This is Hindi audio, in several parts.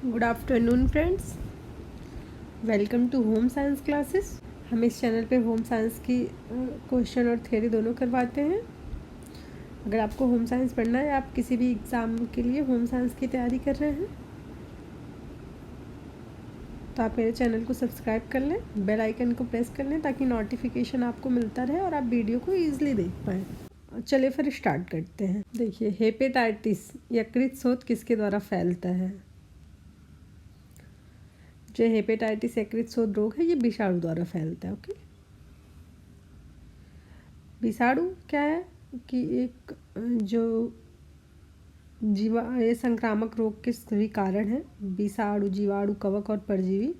Good afternoon friends, welcome to home science classes. हम इस चैनल पे होम साइंस की क्वेश्चन और थ्योरी दोनों करवाते हैं। अगर आपको होम साइंस पढ़ना है, आप किसी भी एग्ज़ाम के लिए होम साइंस की तैयारी कर रहे हैं, तो आप मेरे चैनल को सब्सक्राइब कर लें, बेल आइकन को प्रेस कर लें ताकि नोटिफिकेशन आपको मिलता रहे और आप वीडियो को ईजिली देख पाएँ। चलिए फिर स्टार्ट करते हैं। देखिए, हेपेटाइटिस यकृत शोथ किसके द्वारा फैलता है? जो हेपेटाइटिस यकृत शोथ रोग है, ये विषाणु द्वारा फैलता है। ओके, विषाणु क्या है कि एक जो ये संक्रामक रोग के सभी कारण हैं। विषाणु, जीवाणु, कवक और परजीवी,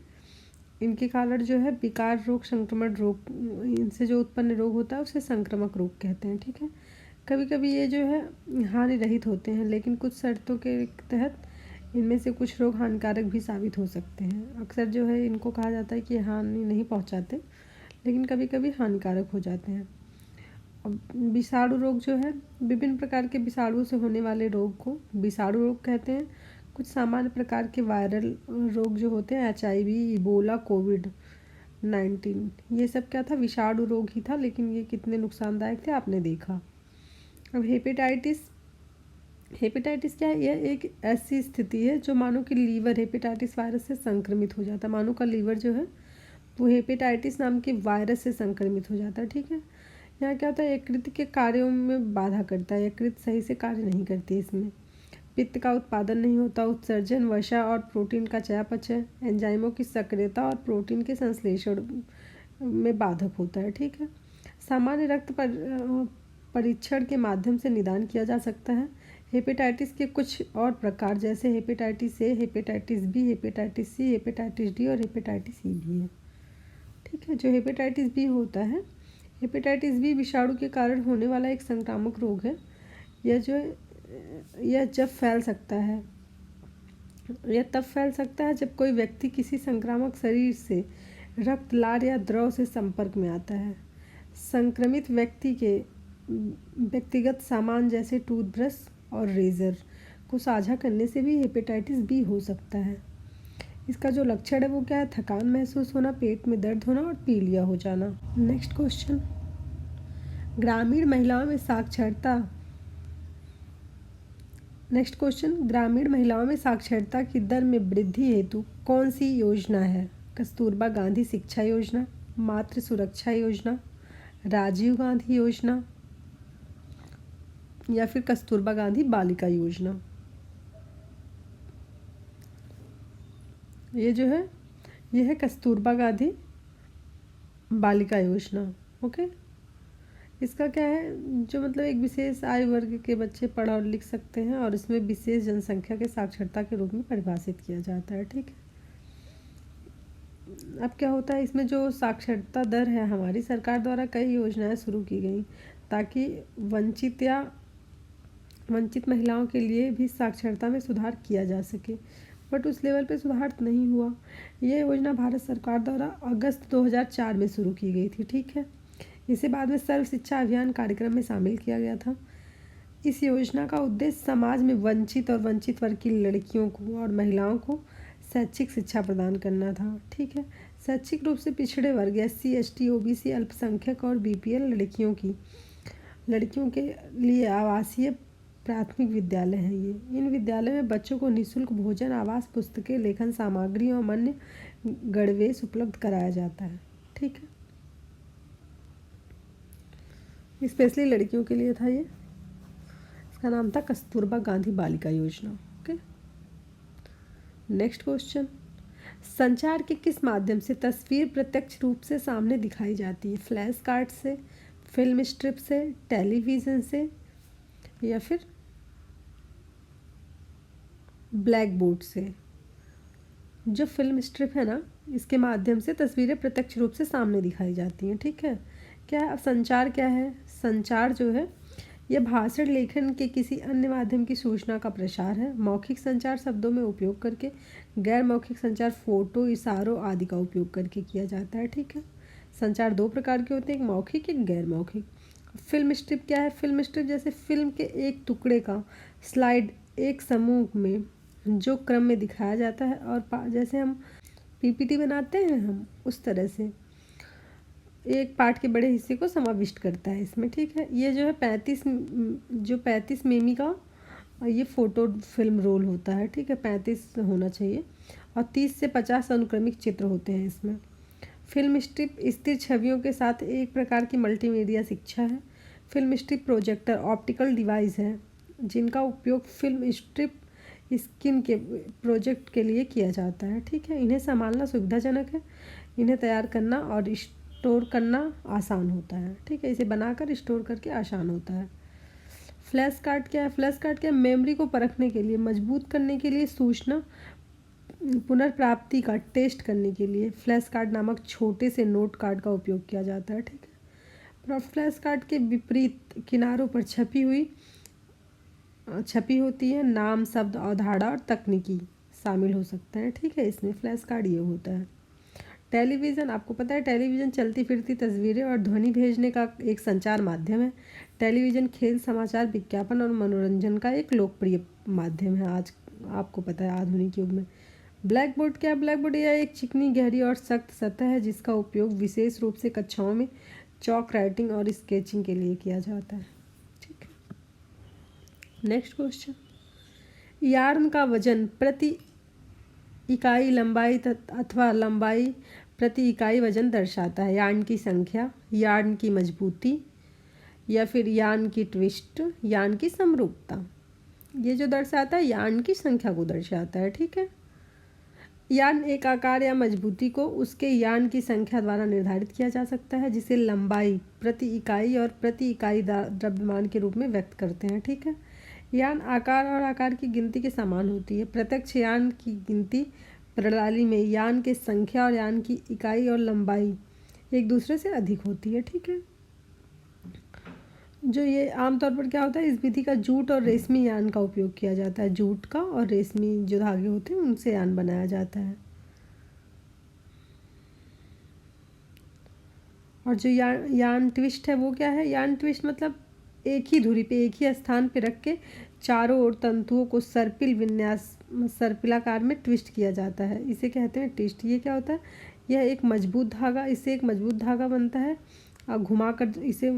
इनके कारण जो है विकार रोग, संक्रमण रोग, इनसे जो उत्पन्न रोग होता है उसे संक्रामक रोग कहते हैं। ठीक है, कभी कभी ये जो है हानि रहित होते हैं, लेकिन कुछ शर्तों के तहत इनमें से कुछ रोग हानिकारक भी साबित हो सकते हैं। अक्सर जो है इनको कहा जाता है कि हानि नहीं पहुंचाते, लेकिन कभी कभी हानिकारक हो जाते हैं। अब विषाणु रोग जो है, विभिन्न प्रकार के विषाणुओं से होने वाले रोग को विषाणु रोग कहते हैं। कुछ सामान्य प्रकार के वायरल रोग जो होते हैं, HIV, इबोला, कोविड-19, ये सब क्या था? विषाणु रोग ही था, लेकिन ये कितने नुकसानदायक थे आपने देखा। अब हेपेटाइटिस क्या है? यह एक ऐसी स्थिति है जो मानव के लीवर हेपेटाइटिस वायरस से संक्रमित हो जाता है। मानव का लीवर जो है वो हेपेटाइटिस नाम के वायरस से संक्रमित हो जाता है। ठीक है, यहाँ क्या होता है? यकृत के कार्यों में बाधा करता है, यकृत सही से कार्य नहीं करती है। इसमें पित्त का उत्पादन नहीं होता, उत्सर्जन, वसा और प्रोटीन का चयापचय, एंजाइमों की सक्रियता और प्रोटीन के संश्लेषण में बाधक होता है। ठीक है, सामान्य रक्त परीक्षण के माध्यम से निदान किया जा सकता है। हेपेटाइटिस के कुछ और प्रकार जैसे hepatitis A, hepatitis B, hepatitis C, hepatitis D और हेपेटाइटिस ई भी है। ठीक है, जो हेपेटाइटिस बी होता है, हेपेटाइटिस बी विषाणु के कारण होने वाला एक संक्रामक रोग है। यह जब फैल सकता है, यह तब फैल सकता है जब कोई व्यक्ति किसी संक्रामक शरीर से रक्त, लार या द्रव से संपर्क में आता है। संक्रमित व्यक्ति के व्यक्तिगत सामान जैसे टूथब्रश और रेज़र को साझा करने से भी हेपेटाइटिस बी हो सकता है। इसका जो लक्षण है वो क्या है? थकान महसूस होना, पेट में दर्द होना और पीलिया हो जाना। नेक्स्ट क्वेश्चन, ग्रामीण महिलाओं में साक्षरता ग्रामीण महिलाओं में साक्षरता की दर में वृद्धि हेतु कौन सी योजना है? कस्तूरबा गांधी शिक्षा योजना, मातृ सुरक्षा योजना, राजीव गांधी योजना या फिर कस्तूरबा गांधी बालिका योजना। ये जो है, ये है कस्तूरबा गांधी बालिका योजना। ओके, इसका क्या है? जो मतलब एक विशेष आयु वर्ग के बच्चे पढ़ और लिख सकते हैं और इसमें विशेष जनसंख्या के साक्षरता के रूप में परिभाषित किया जाता है। ठीक है, अब क्या होता है, इसमें जो साक्षरता दर है, हमारी सरकार द्वारा कई योजनाएं शुरू की गई ताकि वंचित महिलाओं के लिए भी साक्षरता में सुधार किया जा सके, बट उस लेवल पे सुधार नहीं हुआ। ये योजना भारत सरकार द्वारा अगस्त 2004 में शुरू की गई थी। ठीक है, इसे बाद में सर्व शिक्षा अभियान कार्यक्रम में शामिल किया गया था। इस योजना का उद्देश्य समाज में वंचित और वंचित वर्ग की लड़कियों को और महिलाओं को शैक्षिक शिक्षा प्रदान करना था। ठीक है, शैक्षिक रूप से पिछड़े वर्ग SC, ST, OBC, अल्पसंख्यक और BPL लड़कियों के लिए आवासीय प्राथमिक विद्यालय है ये। इन विद्यालय में बच्चों को निःशुल्क भोजन, आवास, पुस्तकें, लेखन सामग्री और अन्य गणवेश उपलब्ध कराया जाता है। ठीक है, स्पेशली लड़कियों के लिए था ये। इसका नाम था कस्तूरबा गांधी बालिका योजना। ओके, नेक्स्ट क्वेश्चन, संचार के किस माध्यम से तस्वीर प्रत्यक्ष रूप से सामने दिखाई जाती है? फ्लैश कार्ड से, फिल्म स्ट्रिप से, टेलीविज़न से या फिर ब्लैक बोर्ड से? जो फिल्म स्ट्रिप है ना, इसके माध्यम से तस्वीरें प्रत्यक्ष रूप से सामने दिखाई जाती हैं। ठीक है, क्या है? अब संचार क्या है? संचार जो है, यह भाषण, लेखन के किसी अन्य माध्यम की सूचना का प्रसार है। मौखिक संचार शब्दों में उपयोग करके, गैर मौखिक संचार फोटो, इशारों आदि का उपयोग करके किया जाता है। ठीक है, संचार दो प्रकार के होते हैं, एक मौखिक, एक गैर मौखिक। फिल्म स्ट्रिप क्या है? फिल्म स्ट्रिप जैसे फिल्म के एक टुकड़े का स्लाइड एक समूह में जो क्रम में दिखाया जाता है और जैसे हम पीपीटी बनाते हैं हम उस तरह से एक पार्ट के बड़े हिस्से को समाविष्ट करता है इसमें, ठीक है। ये जो है 35 मिमी का ये फ़ोटो फिल्म रोल होता है, ठीक है। 35 होना चाहिए और 30 से 50 अनुक्रमिक चित्र होते हैं इसमें। फिल्म स्ट्रिप स्थिर छवियों के साथ एक प्रकार की मल्टीमीडिया शिक्षा है। Film strip projector optical device है जिनका उपयोग फिल्म स्ट्रिप स्क्रीन के प्रोजेक्ट के लिए किया जाता है, ठीक है। इन्हें संभालना सुविधाजनक है, इन्हें तैयार करना और स्टोर करना आसान होता है, ठीक है। इसे बनाकर स्टोर करके आसान होता है। फ्लैश कार्ड क्या है? फ्लैश कार्ड क्या है? मेमोरी को परखने के लिए, मजबूत करने के लिए, सूचना पुनर्प्राप्ति का टेस्ट करने के लिए फ्लैश कार्ड नामक छोटे से नोट कार्ड का उपयोग किया जाता है, ठीक है। फ्लैश कार्ड के विपरीत किनारों पर छपी होती है नाम, शब्द, अवधारणा और तकनीकी शामिल हो सकते हैं, ठीक है। इसमें फ्लैश कार्ड ये होता है। टेलीविज़न, आपको पता है टेलीविज़न चलती फिरती तस्वीरें और ध्वनि भेजने का एक संचार माध्यम है। टेलीविज़न खेल, समाचार, विज्ञापन और मनोरंजन का एक लोकप्रिय माध्यम है आज, आपको पता है आधुनिक युग में। ब्लैक बोर्ड क्या है? ब्लैक बोर्ड यह एक चिकनी, गहरी और सख्त सतह है जिसका उपयोग विशेष रूप से कक्षाओं में चॉक राइटिंग और स्केचिंग के लिए किया जाता है, ठीक है। नेक्स्ट क्वेश्चन, यार्न का वजन प्रति इकाई लंबाई अथवा लंबाई प्रति इकाई वजन दर्शाता है। यार्न की संख्या, यार्न की मजबूती या फिर यार्न की ट्विस्ट, यार्न की समरूपता। ये जो दर्शाता है यार्न की संख्या को दर्शाता है, ठीक है। यार्न एक आकार या मजबूती को उसके यार्न की संख्या द्वारा निर्धारित किया जा सकता है जिसे लंबाई प्रति इकाई और प्रति इकाई द्रव्यमान के रूप में व्यक्त करते हैं, ठीक है। यार्न आकार और आकार की गिनती के समान होती है। प्रत्यक्ष यार्न की गिनती प्रणाली में यार्न की संख्या और यार्न की इकाई और लंबाई एक दूसरे से अधिक होती है, ठीक है। जो ये आमतौर पर क्या होता है, इस विधि का जूट और रेशमी यार्न का उपयोग किया जाता है। जूट का और रेशमी जो धागे होते हैं उनसे यार्न बनाया जाता है। और जो यार्न ट्विस्ट है वो क्या है? यार्न ट्विस्ट मतलब एक ही धुरी पे, एक ही स्थान पे रख के चारों ओर तंतुओं को सर्पिलाकार में ट्विस्ट किया जाता है, इसे कहते हैं ट्विस्ट। ये क्या होता है? यह एक मजबूत धागा, इससे एक मजबूत धागा बनता है और घुमाकर इसे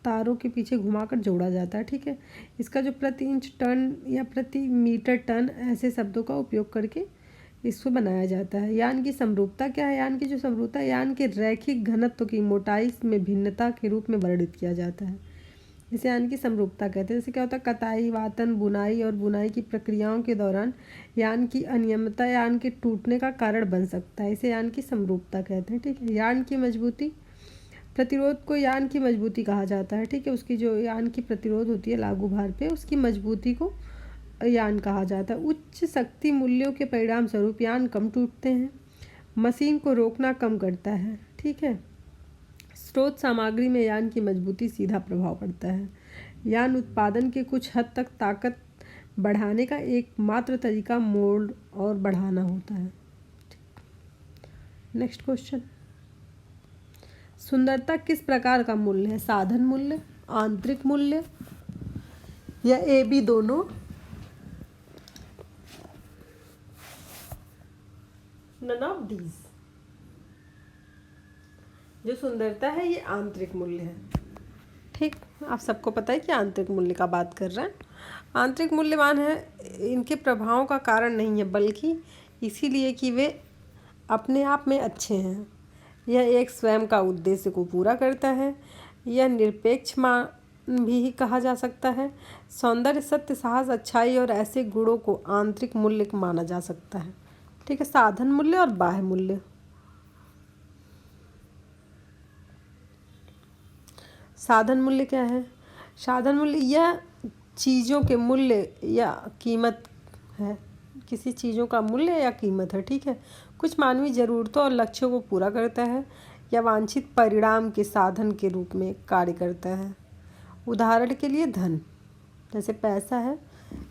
तारों के पीछे घुमाकर जोड़ा जाता है, ठीक है। इसका जो प्रति इंच टन या प्रति मीटर टन ऐसे शब्दों का उपयोग करके इसको बनाया जाता है। यार्न की समरूपता क्या है? यार्न की जो समरूपता है यार्न के रैखिक घनत्व की मोटाई में भिन्नता के रूप में वर्णित किया जाता है, इसे यार्न की समरूपता कहते हैं। जैसे क्या होता है, कताई, वातन, बुनाई और बुनाई की प्रक्रियाओं के दौरान यार्न की अनियमितता यार्न के टूटने का कारण बन सकता है, इसे यार्न की समरूपता कहते हैं, ठीक है। यार्न की मजबूती, प्रतिरोध को यार्न की मजबूती कहा जाता है, ठीक है। उसकी जो यार्न की प्रतिरोध होती है लागू भार पे, उसकी मजबूती को यार्न कहा जाता है। उच्च शक्ति मूल्यों के परिणाम स्वरूप यार्न कम टूटते हैं। मशीन को रोकना कम करता है, ठीक है। स्रोत सामग्री में यार्न की मजबूती सीधा प्रभाव पड़ता है। यार्न उत्पादन के कुछ हद तक ताकत बढ़ाने का एकमात्र तरीका मोल्ड और बढ़ाना होता है। नेक्स्ट क्वेश्चन, सुंदरता किस प्रकार का मूल्य है? साधन मूल्य, आंतरिक मूल्य या ए बी दोनों? None of these. जो सुंदरता है ये आंतरिक मूल्य है, ठीक। आप सबको पता है कि आंतरिक मूल्य का बात कर रहे हैं। आंतरिक मूल्यवान है, इनके प्रभावों का कारण नहीं है बल्कि इसीलिए कि वे अपने आप में अच्छे हैं। यह एक स्वयं का उद्देश्य को पूरा करता है। यह निरपेक्ष मान भी कहा जा सकता है। सौंदर्य, सत्य, साहस, अच्छाई और ऐसे गुणों को आंतरिक मूल्य माना जा सकता है, ठीक है। साधन मूल्य और बाह्य मूल्य। साधन मूल्य क्या है? साधन मूल्य यह चीज़ों के मूल्य या कीमत है, किसी चीज़ों का मूल्य या कीमत है, ठीक है। कुछ मानवीय ज़रूरतों और लक्ष्यों को पूरा करता है या वांछित परिणाम के साधन के रूप में कार्य करता है। उदाहरण के लिए धन, जैसे पैसा है,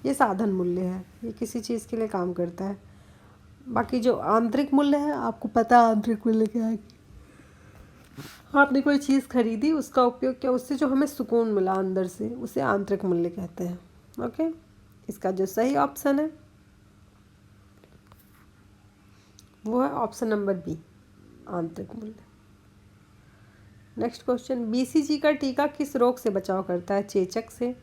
ये साधन मूल्य है, ये किसी चीज़ के लिए काम करता है। बाकी जो आंतरिक मूल्य है, आपको पता है आंतरिक मूल्य क्या है? आपने कोई चीज़ खरीदी, उसका उपयोग किया, उससे जो हमें सुकून मिला अंदर से, उसे आंतरिक मूल्य कहते हैं, ओके। इसका जो सही ऑप्शन है वो है ऑप्शन नंबर बी, आंतरिक मूल्य। नेक्स्ट क्वेश्चन, बीसीजी का टीका किस रोग से बचाव करता है? चेचक से,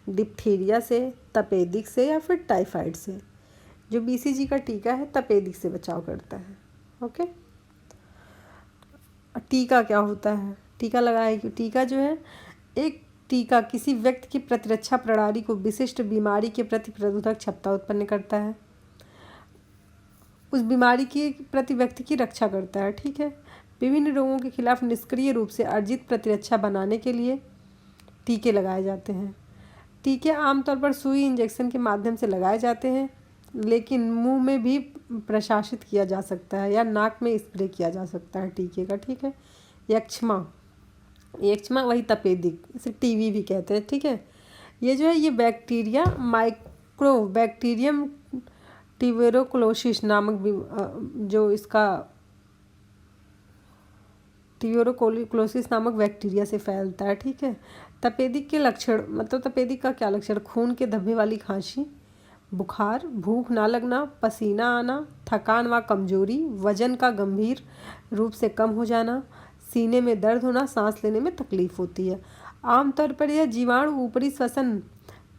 डिप्थीरिया से, तपेदिक से या फिर टाइफाइड से? जो बीसीजी का टीका है तपेदिक से बचाव करता है। ओके, टीका क्या होता है? टीका लगाए कि टीका जो है, एक टीका किसी व्यक्ति की प्रतिरक्षा प्रणाली को विशिष्ट बीमारी के प्रति प्रतिरोधक क्षमता उत्पन्न करता है, उस बीमारी के प्रति व्यक्ति की रक्षा करता है। ठीक है, विभिन्न रोगों के खिलाफ निष्क्रिय रूप से अर्जित प्रतिरक्षा बनाने के लिए टीके लगाए जाते हैं। टीके आमतौर पर सुई इंजेक्शन के माध्यम से लगाए जाते हैं, लेकिन मुंह में भी प्रशासित किया जा सकता है या नाक में स्प्रे किया जा सकता है टीके का। ठीक है, यक्ष्मा, यक्ष्मा वही तपेदिक, इसे टीवी भी कहते हैं। ठीक है, ये जो है ये बैक्टीरिया माइक्रोबैक्टीरियम ट्यूबेरोक्लोसिस नामक जो इसका ट्यूबेरोक्लोसिस नामक बैक्टीरिया से फैलता है। ठीक है, तपेदिक के लक्षण, मतलब तपेदिक का क्या लक्षण? खून के धब्बे वाली खांसी, बुखार, भूख ना लगना, पसीना आना, थकान व कमजोरी, वजन का गंभीर रूप से कम हो जाना, सीने में दर्द होना, सांस लेने में तकलीफ होती है। आमतौर पर यह जीवाणु ऊपरी श्वसन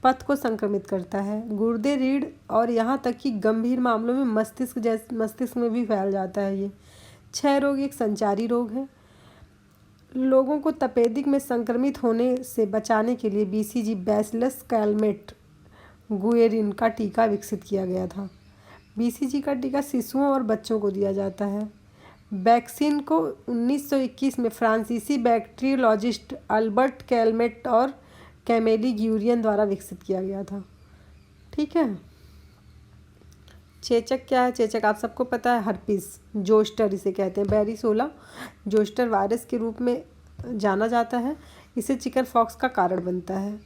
पथ को संक्रमित करता है, गुर्दे, रीढ़ और यहाँ तक कि गंभीर मामलों में मस्तिष्क में भी फैल जाता है। ये क्षय रोग एक संचारी रोग है। लोगों को तपेदिक में संक्रमित होने से बचाने के लिए बीसीजी बैसिलस कैलमेट गुएरिन का टीका विकसित किया गया था। बीसीजी का टीका शिशुओं और बच्चों को दिया जाता है। वैक्सीन को 1921 में फ्रांसीसी बैक्टीरियोलॉजिस्ट अल्बर्ट कैलमेट और कैमेली ग्यूरियन द्वारा विकसित किया गया था। ठीक है, चेचक क्या है? चेचक आप सबको पता है, हर्पिस जोस्टर इसे कहते हैं, बेरिसोला जोस्टर वायरस के रूप में जाना जाता है। इसे चिकन पॉक्स का कारण बनता है।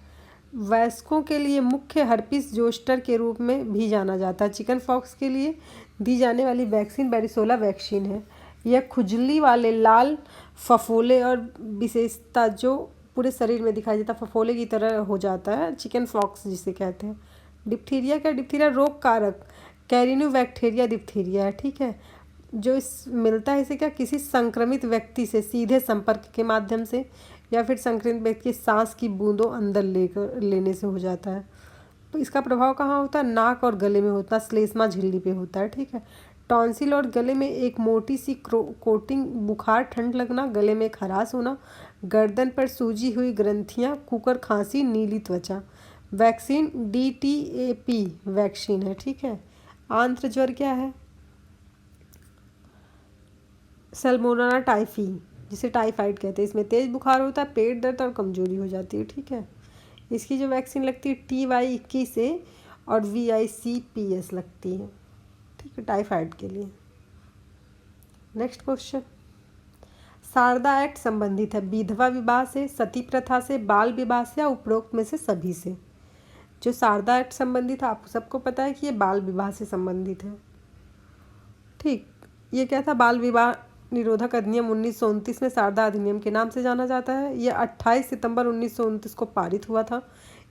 वयस्कों के लिए मुख्य हर्पिस जोस्टर के रूप में भी जाना जाता है। चिकन पॉक्स के लिए दी जाने वाली वैक्सीन बेरिसोला वैक्सीन है। यह खुजली वाले लाल फफोले और विशेषता जो पूरे शरीर में दिखाई देता फफोले की तरह हो जाता है, चिकन पॉक्स जिसे कहते हैं। डिप्थीरिया क्या? डिप्थीरिया रोग कारक कैरिनोबैक्टीरिया डिप्थीरिया है। ठीक है, जो इस मिलता है इसे क्या? किसी संक्रमित व्यक्ति से सीधे संपर्क के माध्यम से या फिर संक्रमित व्यक्ति की सांस की बूंदों अंदर लेने से हो जाता है। तो इसका प्रभाव कहाँ होता है? नाक और गले में होता है, श्लेष्मा झिल्ली पे होता है। ठीक है, टॉन्सिल और गले में एक मोटी सी कोटिंग, बुखार, ठंड लगना, गले में खराश होना, गर्दन पर सूजी हुई ग्रंथियाँ, कुकर खांसी, नीली त्वचा। वैक्सीन DTaP वैक्सीन है। ठीक है, आंत्र ज्वर क्या है? सल्मोनेला टाइफी जिसे टाइफाइड कहते हैं। इसमें तेज बुखार होता है, पेट दर्द और कमजोरी हो जाती है। ठीक है, इसकी जो वैक्सीन लगती है TY21 से और VICPS लगती है। ठीक है, टाइफाइड के लिए। नेक्स्ट क्वेश्चन, शारदा एक्ट संबंधित है विधवा विवाह से, सती प्रथा से, बाल विवाह से या उपरोक्त में से सभी से? जो शारदा एक्ट संबंधित है, आप सबको पता है कि ये बाल विवाह से संबंधित है। ठीक, ये क्या था? बाल विवाह निरोधक अधिनियम 1929 में शारदा अधिनियम के नाम से जाना जाता है। यह 28 सितंबर 1929 को पारित हुआ था।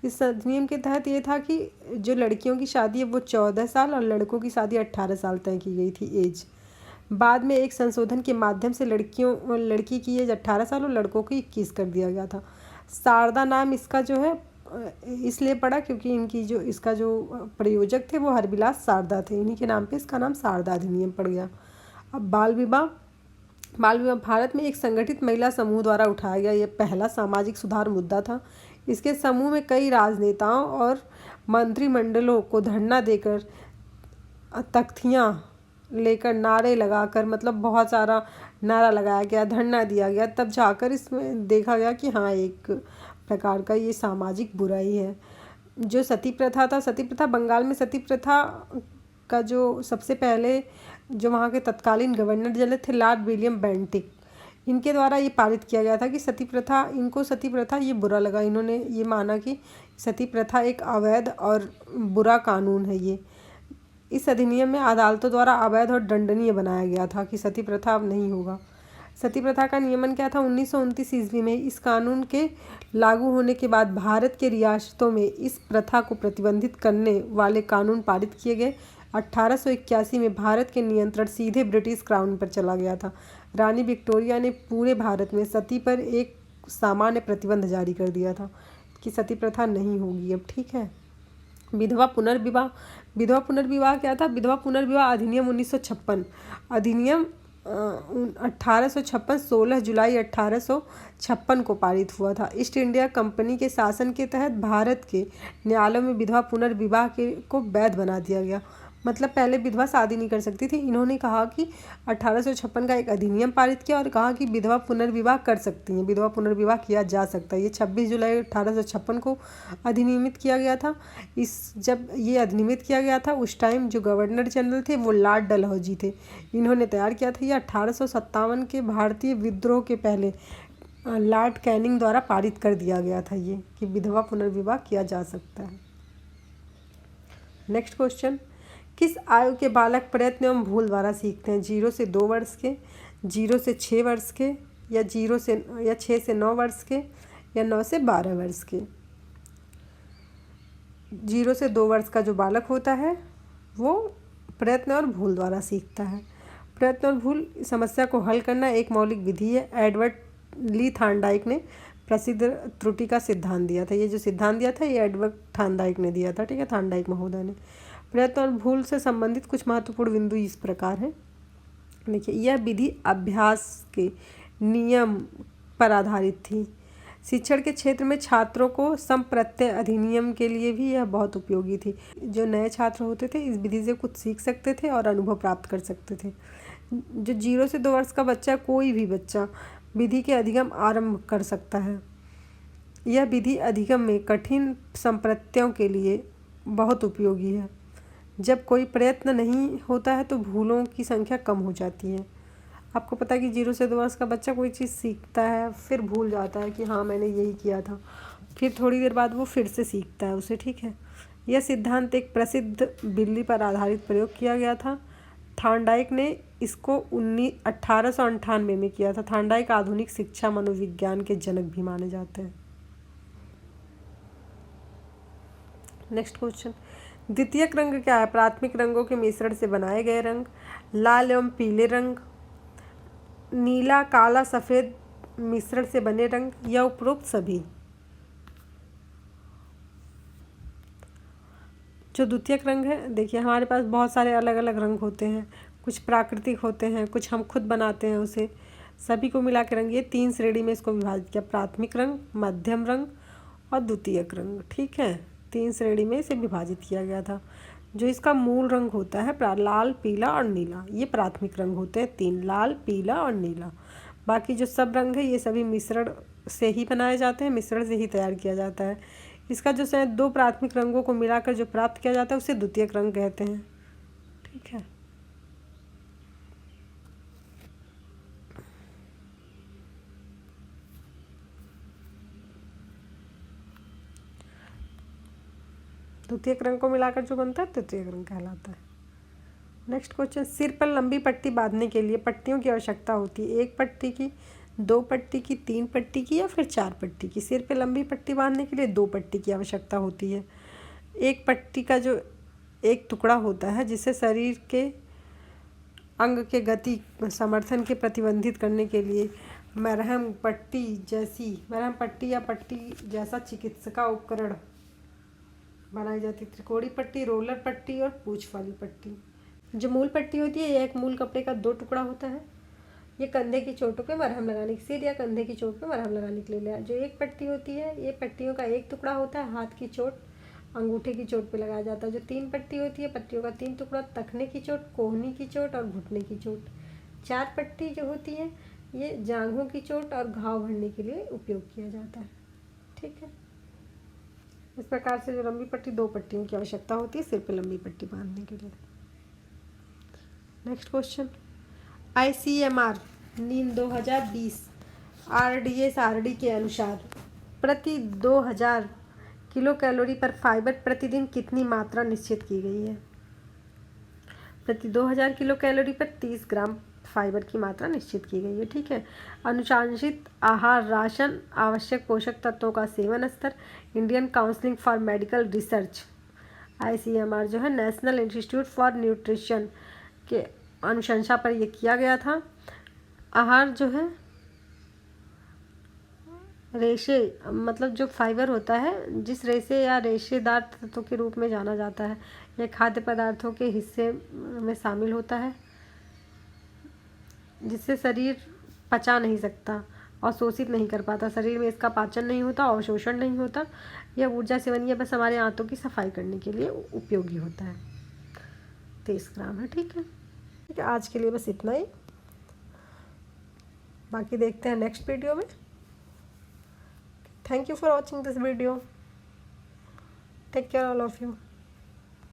इस अधिनियम के तहत ये था कि जो लड़कियों की शादी है वो 14 साल और लड़कों की शादी 18 साल तय की गई थी एज। बाद में एक संशोधन के माध्यम से लड़की की एज 18 साल और लड़कों की 21 कर दिया गया था। शारदा नाम इसका जो है इसलिए पड़ा क्योंकि इनकी जो इसका जो प्रयोजक थे वो हरविलास शारदा थे, इन्हीं के नाम पे इसका नाम शारदा अधिनियम पड़ गया। अब बाल विवाह भारत में एक संगठित महिला समूह द्वारा उठाया गया यह पहला सामाजिक सुधार मुद्दा था। इसके समूह में कई राजनेताओं और मंत्रिमंडलों को धरना देकर, तख्तियाँ लेकर, नारे लगाकर, मतलब बहुत सारा नारा लगाया गया, धरना दिया गया, तब जाकर इसमें देखा गया कि हाँ एक प्रकार का ये सामाजिक बुराई है। जो सती प्रथा था, सती प्रथा बंगाल में सती प्रथा का जो सबसे पहले जो वहाँ के तत्कालीन गवर्नर जनरल थे लॉर्ड विलियम बेंटिक, इनके द्वारा ये पारित किया गया था कि सती प्रथा, इनको सती प्रथा ये बुरा लगा। इन्होंने ये माना कि सती प्रथा एक अवैध और बुरा कानून है। ये इस अधिनियम में अदालतों द्वारा अवैध और दंडनीय बनाया गया था कि सती प्रथा अब नहीं होगा। सती प्रथा का नियमन क्या था? 1929 ईस्वी में इस कानून के लागू होने के बाद भारत के रियासतों में इस प्रथा को प्रतिबंधित करने वाले कानून पारित किए गए 1881 में भारत के नियंत्रण सीधे ब्रिटिश क्राउन पर चला गया था। रानी विक्टोरिया ने पूरे भारत में सती पर एक सामान्य प्रतिबंध जारी कर दिया था कि सती प्रथा नहीं होगी अब, ठीक है। विधवा पुनर्विवाह, विधवा पुनर्विवाह क्या था? विधवा पुनर्विवाह अधिनियम 1956, अधिनियम 1856 16 जुलाई 1856 को पारित हुआ था। ईस्ट इंडिया कंपनी के शासन के तहत भारत के न्यायालयों में विधवा पुनर्विवाह को वैध बना दिया गया। मतलब पहले विधवा शादी नहीं कर सकती थी। इन्होंने कहा कि 1856 का एक अधिनियम पारित किया और कहा कि विधवा पुनर्विवाह कर सकती हैं, विधवा पुनर्विवाह किया जा सकता है। ये 26 जुलाई 1856 को अधिनियमत किया गया था। जब ये अधिनियमित किया गया था उस टाइम जो गवर्नर जनरल थे वो लॉर्ड डलहौजी थे। इन्होंने तैयार किया था। ये 1857 के भारतीय विद्रोह के पहले लॉर्ड कैनिंग द्वारा पारित कर दिया गया था ये कि विधवा पुनर्विवाह किया जा सकता है। नेक्स्ट क्वेश्चन, किस आयु के बालक प्रयत्न एवं भूल द्वारा सीखते हैं? 0 से 2 वर्ष के, 0 से 6 वर्ष के, या 6 से 9 वर्ष के, या 9 से 12 वर्ष के? 0 से 2 वर्ष का जो बालक होता है वो प्रयत्न और भूल द्वारा सीखता है। प्रयत्न और भूल समस्या को हल करना एक मौलिक विधि है। एडवर्ड ली थार्नडाइक ने प्रसिद्ध त्रुटि का सिद्धांत दिया था। ये जो सिद्धांत दिया था ये एडवर्ड थार्नडाइक ने दिया था, ठीक है, थार्नडाइक महोदय ने। प्रयत्न और भूल से संबंधित कुछ महत्वपूर्ण बिंदु इस प्रकार हैं। देखिए, यह विधि अभ्यास के नियम पर आधारित थी। शिक्षण के क्षेत्र में छात्रों को समप्रत्यय अधिनियम के लिए भी यह बहुत उपयोगी थी। जो नए छात्र होते थे इस विधि से कुछ सीख सकते थे और अनुभव प्राप्त कर सकते थे। जो 0 से 2 वर्ष का बच्चा, कोई भी बच्चा विधि के अधिगम आरंभ कर सकता है। यह विधि अधिगम में कठिन संप्रत्ययों के लिए बहुत उपयोगी है। जब कोई प्रयत्न नहीं होता है तो भूलों की संख्या कम हो जाती है। आपको पता है कि 0 से 2 वर्ष का बच्चा कोई चीज़ सीखता है फिर भूल जाता है कि हाँ मैंने यही किया था, फिर थोड़ी देर बाद वो फिर से सीखता है उसे, ठीक है। यह सिद्धांत एक प्रसिद्ध बिल्ली पर आधारित प्रयोग किया गया था। थार्नडाइक ने इसको 1898 में किया था। थार्नडाइक आधुनिक शिक्षा मनोविज्ञान के जनक भी माने जाते हैं। नेक्स्ट क्वेश्चन, द्वितीयक रंग क्या है? प्राथमिक रंगों के मिश्रण से बनाए गए रंग, लाल एवं पीले रंग, नीला काला सफ़ेद मिश्रण से बने रंग, या उपरोक्त सभी? जो द्वितीयक रंग है, देखिए हमारे पास बहुत सारे अलग अलग रंग होते हैं। कुछ प्राकृतिक होते हैं, कुछ हम खुद बनाते हैं उसे, सभी को मिला के रंग, ये 3 श्रेणी में इसको विभाजित किया। प्राथमिक रंग, मध्यम रंग और द्वितीयक रंग, ठीक है। 3 श्रेणी में इसे विभाजित किया गया था। जो इसका मूल रंग होता है लाल, पीला और नीला, ये प्राथमिक रंग होते हैं 3, लाल, पीला और नीला। बाकी जो सब रंग है ये सभी मिश्रण से ही बनाए जाते हैं, मिश्रण से ही तैयार किया जाता है। इसका जो 2 प्राथमिक रंगों को मिलाकर जो प्राप्त किया जाता है उसे द्वितीयक रंग कहते हैं, ठीक है। द्वितीयक रंग को मिलाकर जो बनता है तृतीयक रंग कहलाता है। नेक्स्ट क्वेश्चन, सिर पर लंबी पट्टी बांधने के लिए पट्टियों की आवश्यकता होती है? 1 पट्टी की, 2 पट्टी की, 3 पट्टी की, या फिर 4 पट्टी की? सिर पर लंबी पट्टी बांधने के लिए 2 पट्टी की आवश्यकता होती है। 1 पट्टी का जो एक टुकड़ा होता है जिसे शरीर के अंग के गति समर्थन के प्रतिबंधित करने के लिए मरहम पट्टी या पट्टी जैसा चिकित्सा उपकरण बनाई जाती है। त्रिकोणीय पट्टी, रोलर पट्टी और पूंछ वाली पट्टी। जो मूल पट्टी होती है यह एक मूल कपड़े का 2 टुकड़ा होता है। ये कंधे की चोटों पे मरहम लगाने के, सिर या कंधे की चोट पे मरहम लगाने के लिए लिया। जो 1 पट्टी होती है ये पट्टियों का एक टुकड़ा होता है, हाथ की चोट, अंगूठे की चोट पे लगाया जाता है। जो 3 पट्टी होती है पट्टियों का 3 टुकड़ा, तखने की चोट, कोहनी की चोट और घुटने की चोट। 4 पट्टी जो होती है ये जांघों की चोट और घाव भरने के लिए उपयोग किया जाता है, ठीक है। इस प्रकार से जो लंबी पट्टी 2 पट्टियों की आवश्यकता होती है सिर पे लंबी पट्टी बांधने के लिए। नेक्स्ट क्वेश्चन, ICMR नीम 2020 RDSRD के अनुसार प्रति 2000 किलो कैलोरी पर फाइबर प्रतिदिन कितनी मात्रा निश्चित की गई है? प्रति 2000 किलो कैलोरी पर 30 ग्राम फाइबर की मात्रा निश्चित की गई है, ठीक है। अनुशासित आहार, राशन, आवश्यक पोषक तत्वों का सेवन स्तर, Indian council for medical research ICMR जो है नेशनल इंस्टीट्यूट फॉर न्यूट्रिशन के अनुशंसा पर ये किया गया था। आहार जो है रेशे मतलब जो फाइबर होता है, जिस रेशे या रेशेदार तत्वों के रूप में जाना जाता है, यह खाद्य पदार्थों के हिस्से में शामिल होता है जिससे शरीर पचा नहीं सकता और शोषित नहीं कर पाता। शरीर में इसका पाचन नहीं होता और शोषण नहीं होता। यह ऊर्जा सेवन, यह बस हमारे आंतों की सफाई करने के लिए उपयोगी होता है। 23 ग्राम है। ठीक है, ठीक है, आज के लिए बस इतना ही। बाकी देखते हैं नेक्स्ट वीडियो में। Thank you for watching this video. Take care all of you.